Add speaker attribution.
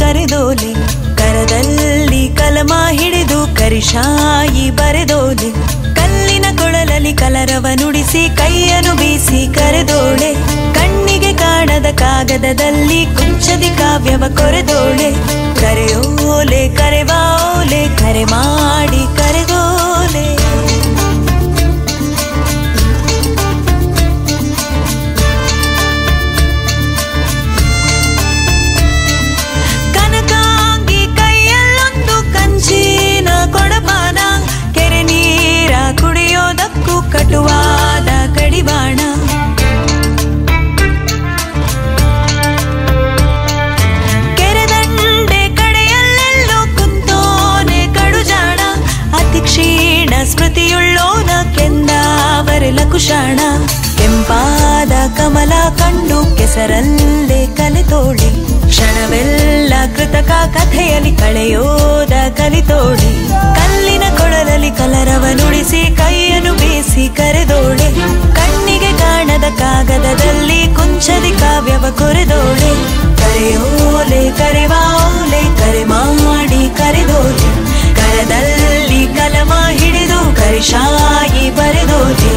Speaker 1: ಕರೆದೋಲೆ ಕರದಲ್ಲಿ ಕಲಮ ಹಿಡಿದು ಕರಿಶಾಯಿ ಬರೆದೋಲೆ ಕಲ್ಲಿನ ಕೊಳಲಲ್ಲಿ ಕಲರವ ನುಡಿಸಿ ಕೈಯನ್ನು ಬೀಸಿ ಕರೆದೋಳೆ ಕಣ್ಣಿಗೆ ಕಾಣದ ಕಾಗದದಲ್ಲಿ ಕುಂಚದಿ ಕಾವ್ಯವ ಕೊರೆದೋಳೆ ಕರೆಯೋಲೆ ಕರೆವಾಲೆ ಕರೆ ಮಾಡಿ ಕರೆದೋಲೆ ಕನಕಾಂಗಿ ಕೈಯಲ್ಲೊಂದು ಕಂಚಿನ ಕೊಡಪಾನ ಕೆರೆ ನೀರ ಕುಡಿಯೋದಕ್ಕೂ ಕಟುವಾದ ಕಡಿವಾಣ ಕೆರೆದಂಡೆ ಕಡೆಯಲ್ಲೆಲ್ಲೋ ಕುಂತೋನೆ ಕಡುಜಾಣ ಅತಿ ಕ್ಷೀಣ ಸ್ಮೃತಿಯುಳ್ಳೋನ ಕೆಂದಾವರೆಲ ಕುಶಾಣ ಕೆಂಪಾದ ಕಮಲ ಕಂಡು ಕೆಸರಲ್ಲೇ ಕಲಿತೋಳೆ ಕ್ಷಣವೆಲ್ಲ ಕೃತಕ ಕಥೆಯಲ್ಲಿ ಕಳೆಯೋದ ಕಲಿತೋಳೆ ಕಲ್ಲಿನ ಕೊಳಲಲ್ಲಿ ಕಲರವ ನುಡಿಸಿ ಕೈಯನ್ನು ಬೀಸಿ ಕರೆದೋಳೆ ಕಣ್ಣಿಗೆ ಕಾಣದ ಕಾಗದದಲ್ಲಿ ಕುಂಚದಿ ಕಾವ್ಯವ ಕೊರೆದೋಳೆ ಕರೆಯೋಲೆ ಕರೆವಾಲೆ ಕರೆ ಮಾಡಿ ಕರೆದೋಲೆ ಕರದಲ್ಲಿ ಕಲಮ ಹಿಡಿದು ಕರಿಶಾಯಿ ಬರೆದೋಲೆ